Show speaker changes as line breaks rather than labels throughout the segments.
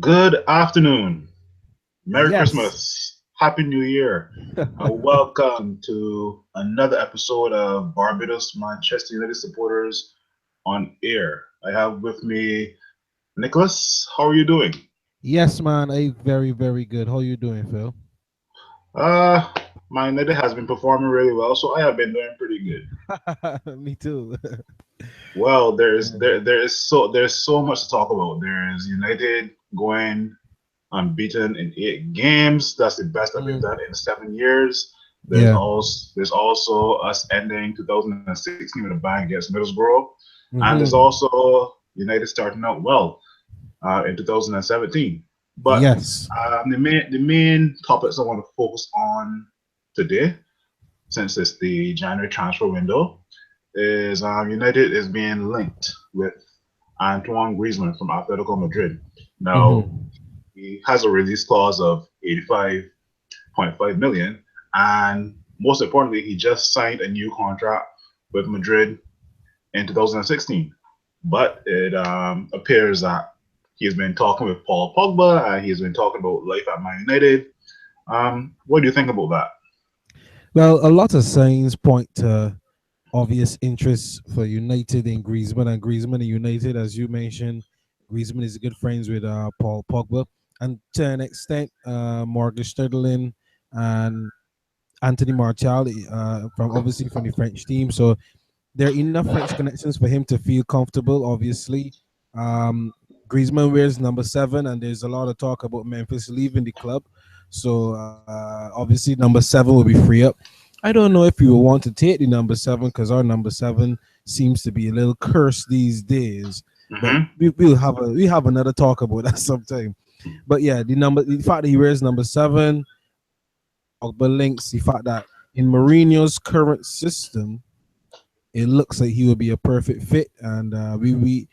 Good afternoon. Merry
Yes.
Christmas. Happy New Year. And welcome to another episode of Barbados Manchester United supporters on air. I have with me Nicholas. How are you doing?
Yes, man. Very, very good. How you doing, Phil?
Uh, my United has been performing really well, so I have been doing pretty good.
Me too.
Well,
Yeah.
there's so much to talk about. There's United going unbeaten in 8 games. That's the best that we've
Mm,
done in 7 years.
yeah.
There's also us ending 2016 with a bang against Middlesbrough, and there's
Hmm.
also United starting out well in 2017. But
Yes.
the main topics I want to focus on today, since it's the January transfer window, is United is being linked with Antoine Griezmann from Atletico Madrid. Now,
Hmm.
he has a release clause of 85.5 million, and most importantly, he just signed a new contract with Madrid in 2016. But it appears that he's been talking with Paul Pogba, and he's been talking about life at Man United. What do you think about that?
Well, a lot of signs point to obvious interest for United in Griezmann and Griezmann and United, as you mentioned. Griezmann is good friends with Paul Pogba, and to an extent, Morgan Sterling and Anthony Martial, from obviously from the French team. So there are enough French connections for him to feel comfortable. Obviously, um, Griezmann wears number 7, and there's a lot of talk about Memphis leaving the club. So obviously, number 7 will be free up. I don't know if we will want to take the number 7 because our number 7 seems to be a little cursed these days. But
Mm-hmm.
we have another talk about that sometime. But yeah, the fact that he wears number 7, Pogba links the fact that in Mourinho's current system, it looks like he would be a perfect fit. And we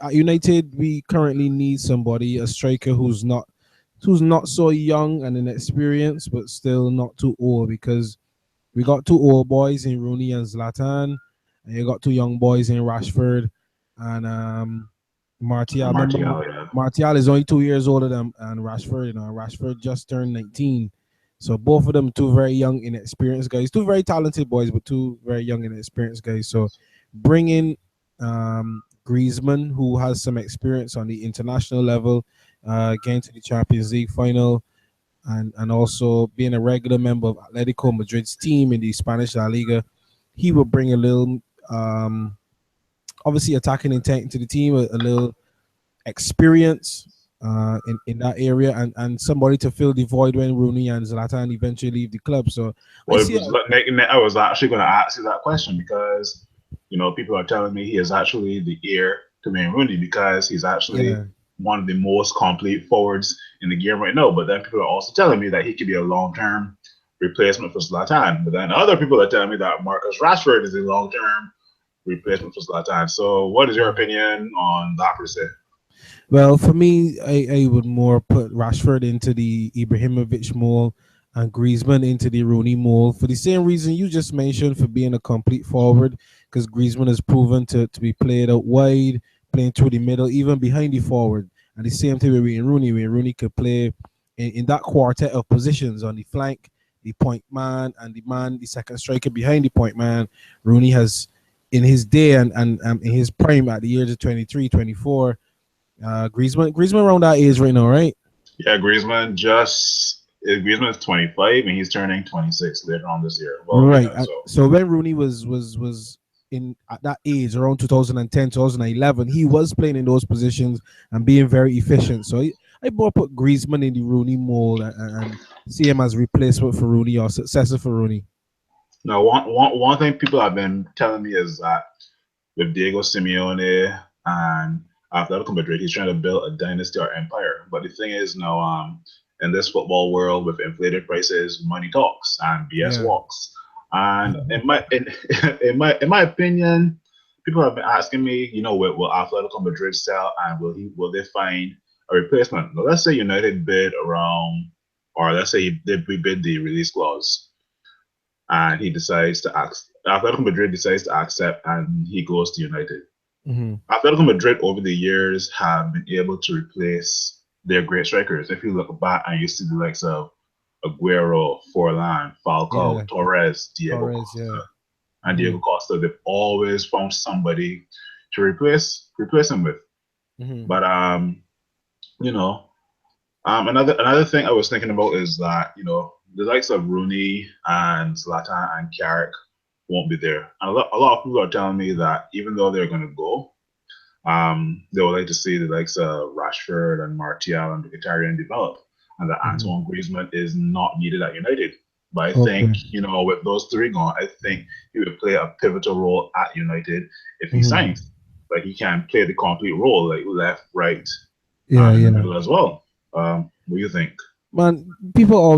at United, we currently need somebody, a striker who's not so young and inexperienced, but still not too old, because we got two old boys in Rooney and Zlatan, and you got two young boys in Rashford and Martial. Remember,
Martial, yeah.
Martial is only 2 years older than and Rashford. Rashford just turned 19. So both of them two very young, inexperienced guys. Two very talented boys, but two very young, inexperienced guys. So bringing Griezmann, who has some experience on the international level, getting to the Champions League final, and also being a regular member of Atletico Madrid's team in the Spanish La Liga, he will bring a little, obviously, attacking intent into the team, a little experience in that area, and somebody to fill the void when Rooney and Zlatan eventually leave the club. So I
Well, it
see
was,
it.
I was actually going to ask you that question because, people are telling me he is actually the heir to Wayne Rooney because he's actually
Yeah.
one of the most complete forwards in the game right now. But then people are also telling me that he could be a long-term replacement for Zlatan. But then other people are telling me that Marcus Rashford is a long-term replacement for Zlatan. So, what is your opinion on that per se?
Well, for me, I would more put Rashford into the Ibrahimovic mold and Griezmann into the Rooney mold for the same reason you just mentioned, for being a complete forward, because Griezmann has proven to be played out wide, playing through the middle, even behind the forward. And the same thing with Wayne Rooney, where Rooney could play in that quartet of positions on the flank, the point man, and the second striker behind the point man. Rooney has, in his day and in his prime at the age of 23, 24. Griezmann around that age right now, right?
Yeah, Griezmann is 25 and he's turning 26 later on this year. Well,
Right.
yeah, so
So when Rooney was in at that age, around 2010, 2011, he was playing in those positions and being very efficient. So I more put Griezmann in the Rooney mold, and see him as replacement for Rooney or successor for Rooney.
now one thing people have been telling me is that with Diego Simeone and Atletico Madrid, he's trying to build a dynasty or empire. But the thing is now, in this football world with inflated prices, money talks and BS
Yeah.
walks. And in my opinion, people have been asking me, will Atletico Madrid sell and will they find a replacement? Now, let's say United bid around, or let's say we bid the release clause, and he decides to ask. Atletico Madrid decides to accept, and he goes to United.
Hmm.
Atletico Madrid over the years have been able to replace. they're great strikers. If you look back and you see the likes of Aguero, Forlan,
Yeah,
Falcao, Torres, Diego
Torres.
Costa,
Yeah.
and
Mm-hmm.
Diego Costa, they've always found somebody to replace him with.
Mm-hmm.
But you know, another thing I was thinking about is that the likes of Rooney and Zlatan and Carrick won't be there. And a lot of people are telling me that even though they're going to go, they would like to see the likes of Rashford and Martial and Mkhitaryan develop, and that
Mm-hmm.
Antoine Griezmann is not needed at United. But I think,
Okay.
with those three gone, I think he would play a pivotal role at United if he
Mm-hmm.
signs. Like he can play the complete role, like left, right,
Yeah,
in the
yeah.
middle as well. What do you think?
Man, people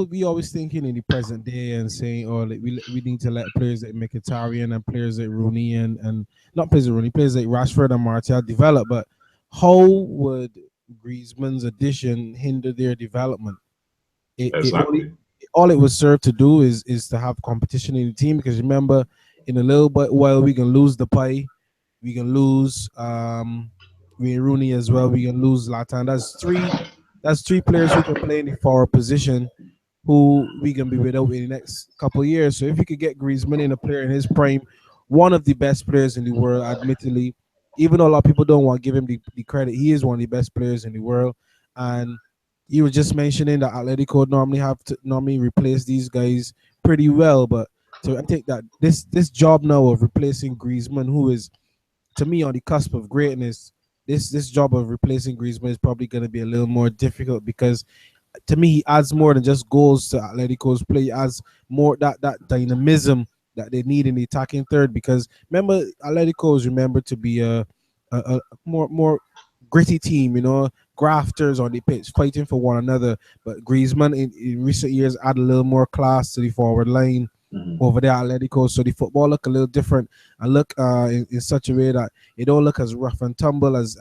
we always thinking in the present day and saying, oh, like, we need to let players like Mkhitaryan and players like Rooney and not players like Rooney, players like Rashford and Martial develop. But how would Griezmann's addition hinder their development? It only
Exactly.
all it would serve to do is to have competition in the team, because remember, in a little bit while we can lose the pie, we can lose Wayne Rooney as well. We can lose Latan. That's three players who can play in the forward position who we can be without in the next couple of years. So if you could get Griezmann in, a player in his prime, one of the best players in the world, admittedly, even though a lot of people don't want to give him the credit, he is one of the best players in the world. And you were just mentioning that Atletico normally replace these guys pretty well, but so I think that this job now of replacing Griezmann, who is to me on the cusp of greatness, this job of replacing Griezmann is probably going to be a little more difficult, because to me, he adds more than just goals to Atletico's play. He adds more that dynamism that they need in the attacking third. Because remember, Atletico is remembered to be a more gritty team, grafters on the pitch, fighting for one another. But Griezmann in recent years add a little more class to the forward line
Hmm.
over there at Atletico, so the football look a little different and look in such a way that it don't look as rough and tumble as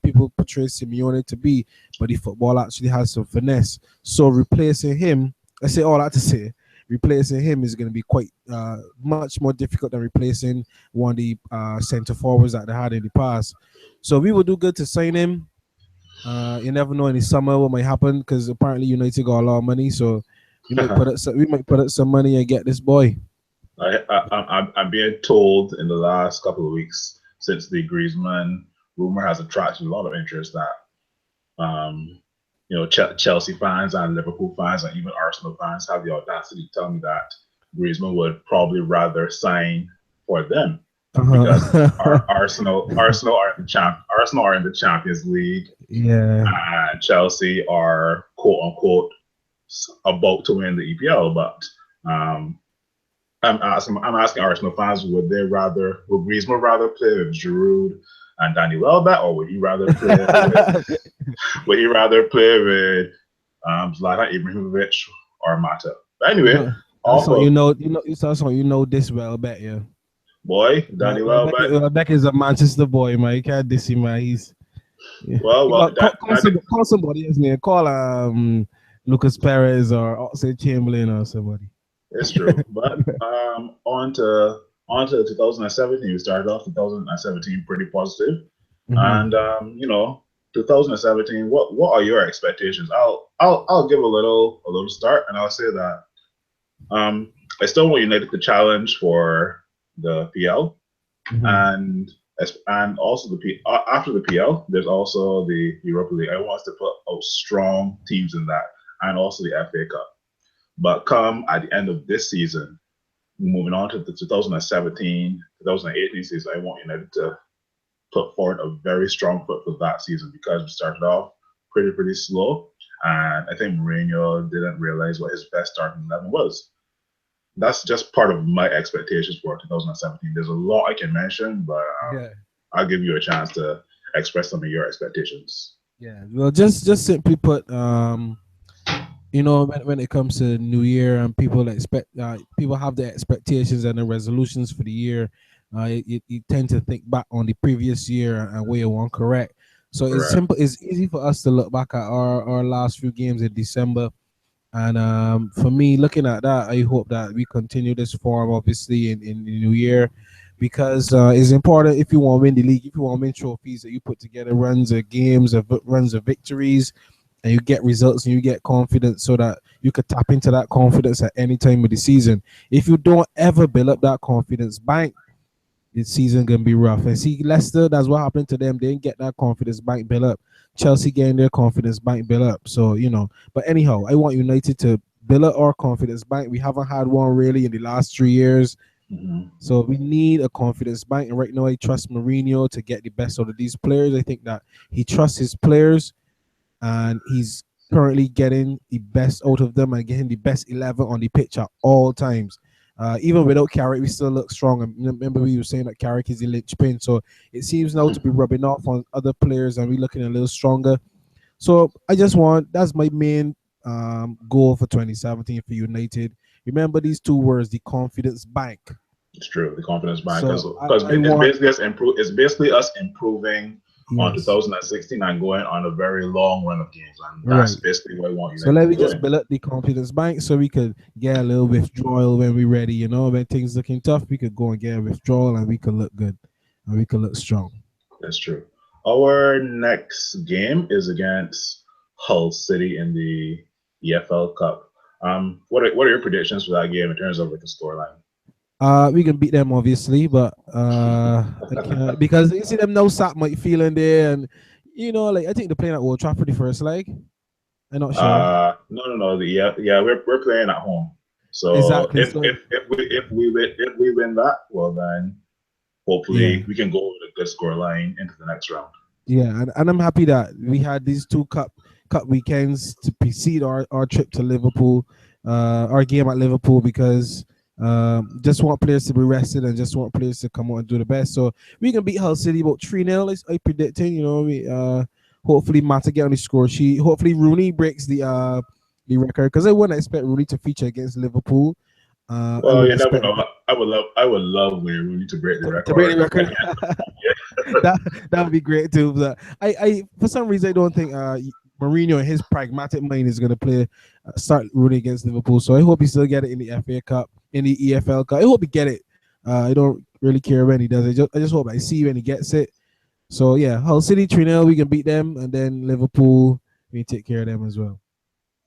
people portray Simeone to be, but the football actually has some finesse. So replacing him, I say all that to say, replacing him is going to be quite much more difficult than replacing one of the centre forwards that they had in the past. So we would do good to sign him. You never know in the summer what might happen, because apparently United got a lot of money, so we might put up some money and get this boy.
I'm being told in the last couple of weeks since the Griezmann rumor has attracted a lot of interest that Chelsea fans and Liverpool fans and even Arsenal fans have the audacity to tell me that Griezmann would probably rather sign for them because
Uh-huh.
Arsenal are in the Champions League
Yeah.
and Chelsea are quote unquote about to win the EPL, but um, I'm asking Arsenal fans, would Griezmann rather play with Giroud and Danny Welbeck, or would he rather play with Zlatan Ibrahimovic or Mata? But anyway,
No, that's
off
what
of
that's what you know this well, bet yeah.
boy Danny Welbeck.
Welbeck is a Manchester boy, man. You can't diss him, man. He's yeah.
Well,
Call somebody else, man. Call Lucas Perez or Oxlade Chamberlain or somebody.
it's true. But on to 2017. We started off 2017 pretty positive,
Mm-hmm.
and 2017. What are your expectations? I'll give a little start, and I'll say that um, I still want United to challenge for the PL,
Mm-hmm.
and also after the PL, there's also the Europa League. I want us to put out strong teams in that, and also the FA Cup. But come at the end of this season, moving on to the 2017-2018 season, I want United to put forward a very strong foot for that season because we started off pretty slow, and I think Mourinho didn't realize what his best starting 11 was. That's just part of my expectations for 2017. There's a lot I can mention, but
Yeah.
I'll give you a chance to express some of your expectations.
Yeah. Well, just simply put, when it comes to New Year and people have the expectations and the resolutions for the year, you tend to think back on the previous year and where you want correct. So it's
Correct.
simple. It's easy for us to look back at our last few games in December. And for me, looking at that, I hope that we continue this form, obviously, in the new year, because it's important if you want to win the league, if you want to win trophies, that you put together runs of games, of runs of victories, and you get results and you get confidence, so that you could tap into that confidence at any time of the season. If you don't ever build up that confidence bank, this season gonna be rough. And see, Leicester, that's what happened to them. They didn't get that confidence bank built up. Chelsea getting their confidence bank built up. So but anyhow, I want United to build up our confidence bank. We haven't had one really in the last 3 years.
Hmm.
So we need a confidence bank. And right now, I trust Mourinho to get the best out of these players. I think that he trusts his players, and he's currently getting the best out of them and getting the best 11 on the pitch at all times. Even without Carrick, we still look strong. And remember, we were saying that Carrick is the linchpin. So it seems now to be rubbing off on other players, and we're looking a little stronger. So I just want, that's my main goal for 2017 for United. Remember these two words, the confidence bank.
It's true, the confidence bank,
So
because
I
it's
want,
basically us improve. It's basically us improving on
yes,
2016 and going on a very long run of games, and that's
right.
basically what I want
So
United
let
to
me
be
just
doing.
build up the confidence bank so we could get a little withdrawal when we're ready. When things looking tough, we could go and get a withdrawal and we could look good and we could look strong.
That's true. Our next game is against Hull City in the EFL Cup. What are your predictions for that game in terms of like the scoreline?
We can beat them obviously, but I can't, because you see them no sap might feel in there, and like I think they're playing at Old Trafford the first leg. I'm not sure
No. Yeah, we're playing at home. So
exactly. So
if we win that, well then
yeah,
hopefully we can go with a good score line into the next round.
yeah, and I'm happy that we had these two cup weekends to precede our trip to Liverpool, our game at Liverpool, because just want players to be rested and just want players to come out and do the best. So we can beat Hull City about 3-0. I predicting. We hopefully Mata get on the score sheet. Hopefully Rooney breaks the record, because I wouldn't expect Rooney to feature against Liverpool. I
Well,
would
you never
expect
know. I would love Wayne Rooney to break the
to break the
record
record.
against Liverpool. Yeah.
that that would be great too. But I for some reason I don't think Mourinho and his pragmatic mind is going to play start rooting against Liverpool. So I hope he still get it in the FA Cup, in the EFL Cup. I hope he get it. I don't really care when he does it. I just hope I see when he gets it. So yeah, Hull City 3-0, we can beat them, and then Liverpool, we take care of them as well.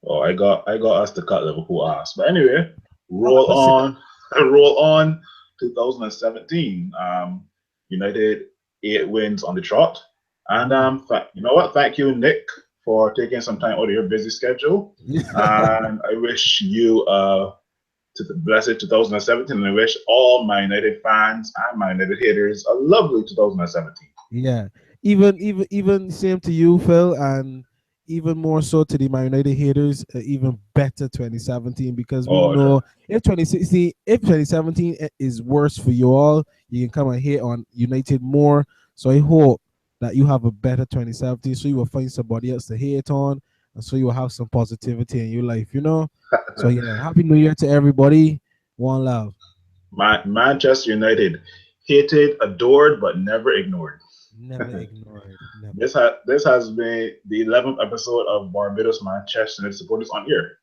Oh, I got us to cut Liverpool ass. But anyway,
Oh,
roll
that's it.
on, roll on. 2017. United 8 wins on the trot, and
Mm.
you know what? Thank you, Nick, for taking some time out of your busy schedule. And I wish you to the blessed 2017, and I wish all my United fans and my United haters a lovely 2017.
Yeah, even same to you, Phil, and even more so to the Man United haters. Even better 2017, because we
Oh,
know if 2017 is worse for you all, you can come and hate on United more. So I hope that you have a better 2017, so you will find somebody else to hate on, and so you will have some positivity in your life. So yeah, happy New Year to everybody. One love.
Manchester United, hated, adored, but never ignored.
Never ignored. Never.
This has been the 11th episode of Barbados Manchester United Supporters on Air.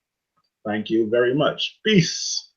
Thank you very much. Peace.